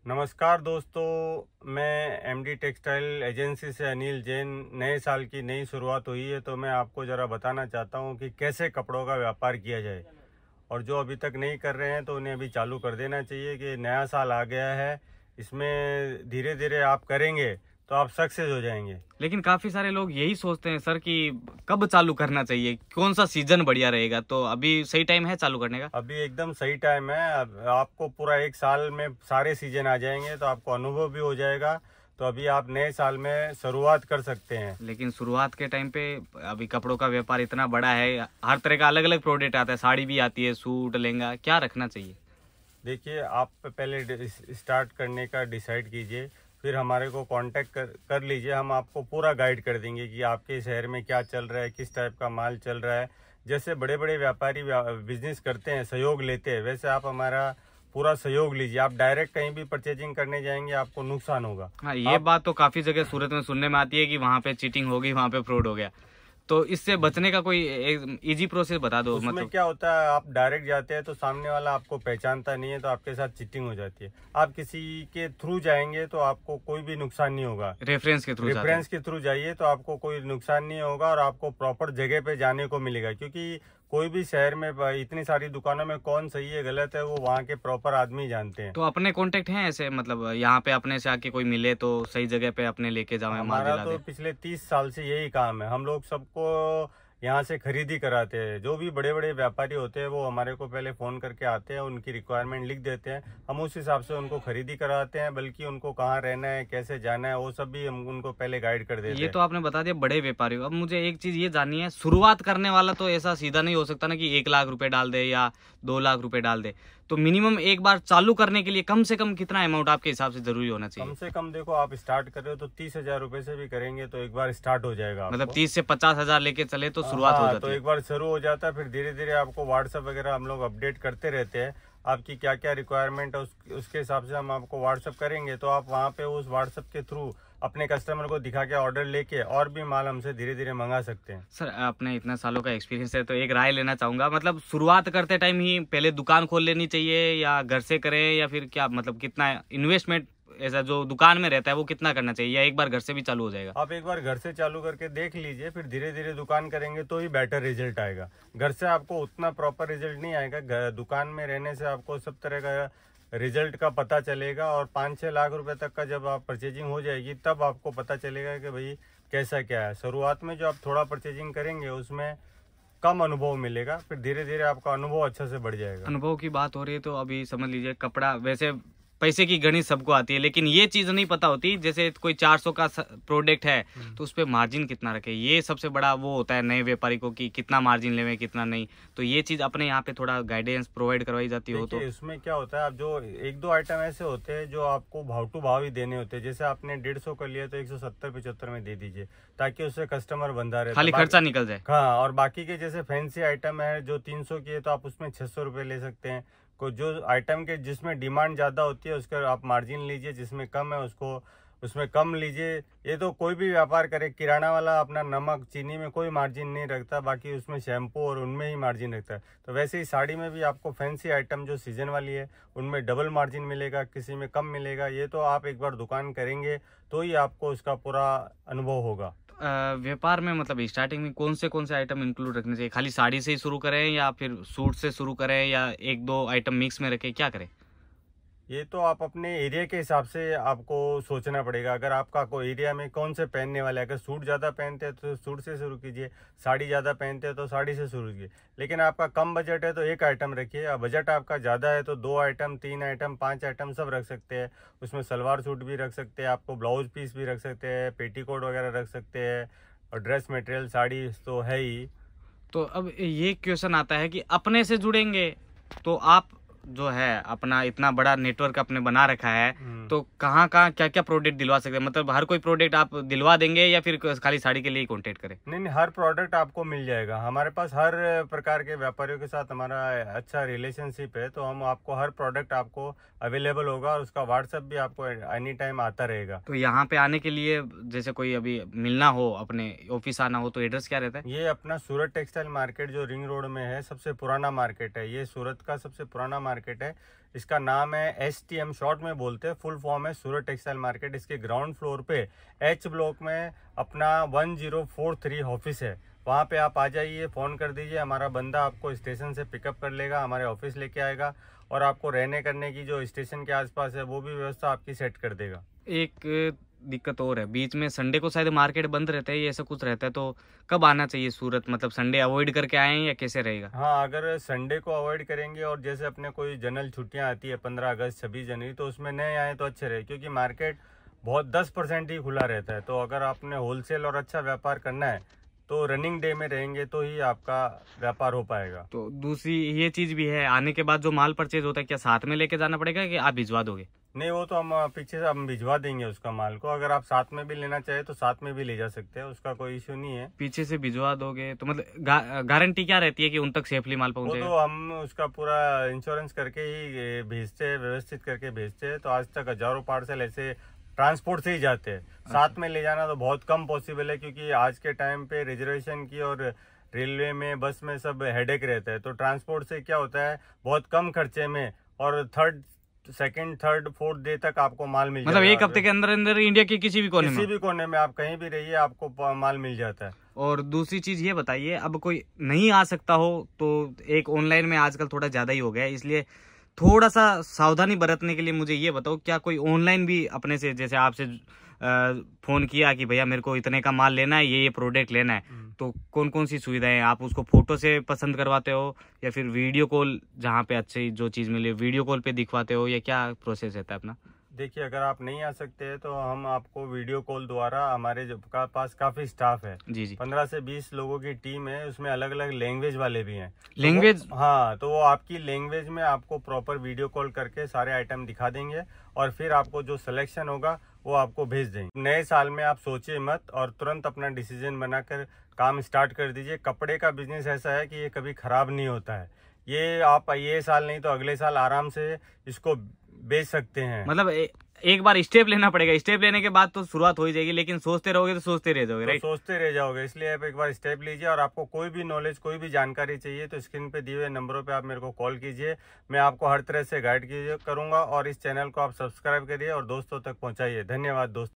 नमस्कार दोस्तों, मैं एमडी टेक्सटाइल एजेंसी से अनिल जैन। नए साल की नई शुरुआत हुई है तो मैं आपको ज़रा बताना चाहता हूं कि कैसे कपड़ों का व्यापार किया जाए। और जो अभी तक नहीं कर रहे हैं तो उन्हें अभी चालू कर देना चाहिए कि नया साल आ गया है। इसमें धीरे धीरे आप करेंगे तो आप सक्सेस हो जाएंगे। लेकिन काफी सारे लोग यही सोचते हैं सर कि कब चालू करना चाहिए, कौन सा सीजन बढ़िया रहेगा। तो अभी सही टाइम है चालू करने का? अभी एकदम सही टाइम है। अब आपको पूरा एक साल में सारे सीजन आ जाएंगे तो आपको अनुभव भी हो जाएगा। तो अभी आप नए साल में शुरुआत कर सकते हैं। लेकिन शुरुआत के टाइम पे अभी कपड़ों का व्यापार इतना बड़ा है, हर तरह का अलग अलग प्रोडक्ट आता है, साड़ी भी आती है, सूट लहंगा, क्या रखना चाहिए? देखिए, आप पहले स्टार्ट करने का डिसाइड कीजिए, फिर हमारे को कांटेक्ट कर लीजिए। हम आपको पूरा गाइड कर देंगे कि आपके शहर में क्या चल रहा है, किस टाइप का माल चल रहा है। जैसे बड़े बड़े व्यापारी बिजनेस करते हैं, सहयोग लेते हैं, वैसे आप हमारा पूरा सहयोग लीजिए। आप डायरेक्ट कहीं भी परचेजिंग करने जाएंगे आपको नुकसान होगा। हाँ, ये बात तो काफी जगह सूरत में सुनने में आती है कि वहाँ पे चीटिंग होगी, वहाँ पे फ्रॉड हो गया। तो इससे बचने का कोई इजी प्रोसेस बता दो। उसमें मतलब क्या होता है, आप डायरेक्ट जाते हैं तो सामने वाला आपको पहचानता नहीं है तो आपके साथ चीटिंग हो जाती है। आप किसी के थ्रू जाएंगे तो आपको कोई भी नुकसान नहीं होगा। रेफरेंस के थ्रू रेफरेंस के थ्रू जाइए तो आपको कोई नुकसान नहीं होगा और आपको प्रॉपर जगह पे जाने को मिलेगा। क्योंकि कोई भी शहर में इतनी सारी दुकानों में कौन सही है गलत है वो वहाँ के प्रॉपर आदमी जानते हैं। तो अपने कांटेक्ट हैं ऐसे, मतलब यहाँ पे अपने से आके कोई मिले तो सही जगह पे अपने लेके जावे, माल हमारा दिला तो दे? पिछले 30 साल से यही काम है। हम लोग सबको यहाँ से खरीदी कराते हैं। जो भी बड़े बड़े व्यापारी होते हैं वो हमारे को पहले फोन करके आते हैं, उनकी रिक्वायरमेंट लिख देते हैं, हम उस हिसाब से उनको खरीदी कराते हैं। बल्कि उनको कहाँ रहना है, कैसे जाना है, वो सब भी हम उनको पहले गाइड कर देते ये हैं। तो आपने बता दिया बड़े व्यापारी हो। अब मुझे एक चीज ये जाननी है, शुरुआत करने वाला तो ऐसा सीधा नहीं हो सकता ना कि 1 लाख रुपए डाल दे या 2 लाख रुपए डाल दे। तो मिनिमम एक बार चालू करने के लिए कम से कम कितना अमाउंट आपके हिसाब से जरूरी होना चाहिए? कम से कम देखो, आप स्टार्ट कर रहे हो तो 30,000 रुपए से भी करेंगे तो एक बार स्टार्ट हो जाएगा मतलब आपको। 30 से 50 हजार लेके चले तो शुरुआत हो हाँ, जाती तो है। एक बार शुरू हो जाता है, फिर धीरे धीरे आपको व्हाट्सएप वगैरह हम लोग अपडेट करते रहते हैं। आपकी क्या क्या रिक्वायरमेंट है उसके हिसाब से हम आपको व्हाट्सएप करेंगे तो आप वहाँ पे उस व्हाट्सएप के थ्रू अपने कस्टमर को दिखा के ऑर्डर लेके और भी माल हमसे धीरे धीरे मंगा सकते हैं। सर, आपने इतना सालों का एक्सपीरियंस है तो एक राय लेना चाहूंगा। मतलब शुरुआत करते टाइम ही पहले दुकान खोल लेनी चाहिए या घर से करें, या फिर क्या, मतलब कितना इन्वेस्टमेंट ऐसा जो दुकान में रहता है वो कितना करना चाहिए, या एक बार घर से भी चालू हो जाएगा? आप एक बार घर से चालू करके देख लीजिए, फिर धीरे धीरे दुकान करेंगे तो ही बेटर रिजल्ट आएगा। घर से आपको उतना प्रॉपर रिजल्ट नहीं आएगा। दुकान में रहने से आपको सब तरह का रिजल्ट का पता चलेगा और 5-6 लाख रुपए तक का जब आप परचेजिंग हो जाएगी तब आपको पता चलेगा कि भाई कैसा क्या है। शुरुआत में जो आप थोड़ा परचेजिंग करेंगे उसमें कम अनुभव मिलेगा, फिर धीरे धीरे आपका अनुभव अच्छा से बढ़ जाएगा। अनुभव की बात हो रही है तो अभी समझ लीजिए, कपड़ा वैसे पैसे की गणित सबको आती है, लेकिन ये चीज नहीं पता होती। जैसे कोई 400 का प्रोडक्ट है तो उस पे मार्जिन कितना रखे, ये सबसे बड़ा वो होता है नए व्यापारी को कि कितना मार्जिन लेवे कितना नहीं। तो ये चीज अपने यहाँ पे थोड़ा गाइडेंस प्रोवाइड करवाई जाती हो तो? इसमें क्या होता है, आप जो 1-2 आइटम ऐसे होते हैं जो आपको भाव टू भाव ही देने होते हैं। जैसे आपने 150 का लिया तो 170-75 में दे दीजिए ताकि उससे कस्टमर बंधा रहे, खाली खर्चा निकल जाए। हाँ, और बाकी के जैसे फैंसी आइटम है जो 300 की है तो आप उसमें 600 रुपये ले सकते हैं। को जो आइटम के जिसमें डिमांड ज़्यादा होती है उसका आप मार्जिन लीजिए, जिसमें कम है उसको उसमें कम लीजिए। ये तो कोई भी व्यापार करे, किराना वाला अपना नमक चीनी में कोई मार्जिन नहीं रखता, बाकी उसमें शैम्पू और उनमें ही मार्जिन रखता है। तो वैसे ही साड़ी में भी आपको फैंसी आइटम जो सीजन वाली है उनमें डबल मार्जिन मिलेगा, किसी में कम मिलेगा। ये तो आप एक बार दुकान करेंगे तो ही आपको उसका पूरा अनुभव होगा। व्यापार में मतलब स्टार्टिंग में कौन से आइटम इंक्लूड रखने चाहिए? खाली साड़ी से ही शुरू करें या फिर सूट से शुरू करें, या 1-2 आइटम मिक्स में रखें, क्या करें? ये तो आप अपने एरिया के हिसाब से आपको सोचना पड़ेगा। अगर आपका कोई एरिया में कौन से पहनने वाले, अगर सूट ज़्यादा पहनते हैं तो सूट से शुरू कीजिए, साड़ी ज़्यादा पहनते हैं तो साड़ी से शुरू कीजिए। लेकिन आपका कम बजट है तो एक आइटम रखिए, और बजट आपका ज़्यादा है तो 2 आइटम, 3 आइटम, 5 आइटम सब रख सकते हैं। उसमें सलवार सूट भी रख सकते हैं, आपको ब्लाउज पीस भी रख सकते हैं, पेटीकोट वगैरह रख सकते हैं, और ड्रेस मटेरियल साड़ी तो है ही। तो अब ये क्वेश्चन आता है कि अपने से जुड़ेंगे तो आप जो है अपना इतना बड़ा नेटवर्क आपने बना रखा है, तो कहाँ कहाँ क्या क्या प्रोडक्ट दिलवा सकते हैं? मतलब हर कोई प्रोडक्ट आप दिलवा देंगे या फिर खाली साड़ी के लिए ही कांटेक्ट करें? नहीं, हर प्रोडक्ट आपको मिल जाएगा। हमारे पास हर प्रकार के व्यापारियों के साथ हमारा अच्छा रिलेशनशिप है, तो हम आपको हर प्रोडक्ट आपको अवेलेबल होगा और उसका व्हाट्सएप भी आपको एनी टाइम आता रहेगा। तो यहाँ पे आने के लिए जैसे कोई अभी मिलना हो, अपने ऑफिस आना हो, तो एड्रेस क्या रहता है? ये अपना सूरत टेक्सटाइल मार्केट जो रिंग रोड में है, सबसे पुराना मार्केट है। ये सूरत का सबसे पुराना मार्केट है। इसका नाम है STM, शॉर्ट में बोलते हैं, फुल फॉर्म है सूरत टेक्सटाइल मार्केट। इसके ग्राउंड फ्लोर पे H ब्लॉक में अपना 1043 ऑफिस है। वहाँ पे आप आ जाइए, फ़ोन कर दीजिए, हमारा बंदा आपको स्टेशन से पिकअप कर लेगा, हमारे ऑफिस लेके आएगा और आपको रहने करने की जो स्टेशन के आसपास है वो भी व्यवस्था आपकी सेट कर देगा। एक दिक्कत और है, बीच में संडे को शायद मार्केट बंद रहता है, ये ऐसा कुछ रहता है, तो कब आना चाहिए सूरत? मतलब संडे अवॉइड करके आए या कैसे रहेगा? हाँ, अगर संडे को अवॉइड करेंगे और जैसे अपने कोई जनरल छुट्टियां आती है 15 अगस्त 26 जनवरी, तो उसमें नहीं आए तो अच्छे रहे, क्योंकि मार्केट बहुत 10% ही खुला रहता है। तो अगर आपने होलसेल और अच्छा व्यापार करना है तो रनिंग डे में रहेंगे तो ही आपका व्यापार हो पाएगा। तो दूसरी ये चीज भी है, आने के बाद जो माल परचेज होता है क्या साथ में लेके जाना पड़ेगा कि आप भिजवा दोगे? नहीं, वो तो हम पीछे से हम भिजवा देंगे उसका माल को। अगर आप साथ में भी लेना चाहे तो साथ में भी ले जा सकते हैं, उसका कोई इश्यू नहीं है। पीछे से भिजवा दोगे तो मतलब गारंटी क्या रहती है कि उन तक सेफली माल वो पहुंचेगा? तो हम उसका पूरा इंश्योरेंस करके ही भेजते हैं, व्यवस्थित करके भेजते हैं। तो आज तक हजारों पार्सल ऐसे ट्रांसपोर्ट से ही जाते हैं। साथ में ले जाना तो बहुत कम पॉसिबल है, क्योंकि आज के टाइम पे रिजर्वेशन की और रेलवे में, बस में सब हेडेक रहता है। तो ट्रांसपोर्ट से क्या होता है, बहुत कम खर्चे में और सेकंड, थर्ड, फोर्थ डे तक आपको माल मिल मतलब एक हफ्ते के अंदर अंदर इंडिया के किसी भी कोने में आप कहीं भी रहिए, आपको माल मिल जाता है। और दूसरी चीज ये बताइए, अब कोई नहीं आ सकता हो तो एक ऑनलाइन में आजकल थोड़ा ज्यादा ही हो गया है, इसलिए थोड़ा सा सावधानी बरतने के लिए मुझे ये बताओ, क्या कोई ऑनलाइन भी अपने से, जैसे आपसे फोन किया कि भैया मेरे को इतने का माल लेना है, ये प्रोडक्ट लेना है, तो कौन कौन सी सुविधाएं हैं? आप उसको फोटो से पसंद करवाते हो या फिर वीडियो कॉल, जहाँ पे अच्छी जो चीज मिले वीडियो कॉल पे दिखवाते हो, या क्या प्रोसेस रहता है अपना? देखिए, अगर आप नहीं आ सकते हैं तो हम आपको वीडियो कॉल द्वारा, हमारे जो पास काफी स्टाफ है, जी जी, 15 से 20 लोगों की टीम है, उसमें अलग अलग लैंग्वेज वाले भी हैं। लैंग्वेज? हाँ, तो वो आपकी लैंग्वेज में आपको प्रॉपर वीडियो कॉल करके सारे आइटम दिखा देंगे और फिर आपको जो सिलेक्शन होगा वो आपको भेज देंगे। नए साल में आप सोचिए मत और तुरंत अपना डिसीजन बनाकर काम स्टार्ट कर दीजिए। कपड़े का बिजनेस ऐसा है कि ये कभी खराब नहीं होता है। ये आप ये साल नहीं तो अगले साल आराम से इसको बेच सकते हैं। मतलब एक बार स्टेप लेना पड़ेगा, स्टेप लेने के बाद तो शुरुआत हो ही जाएगी, लेकिन सोचते रहोगे तो सोचते रह जाओगे, राइट? सोचते रह जाओगे, इसलिए आप एक बार स्टेप लीजिए। और आपको कोई भी नॉलेज, कोई भी जानकारी चाहिए तो स्क्रीन पे दिए हुए नंबरों पे आप मेरे को कॉल कीजिए, मैं आपको हर तरह से गाइड करूंगा। और इस चैनल को आप सब्सक्राइब करिए और दोस्तों तक पहुंचाइए। धन्यवाद दोस्तों।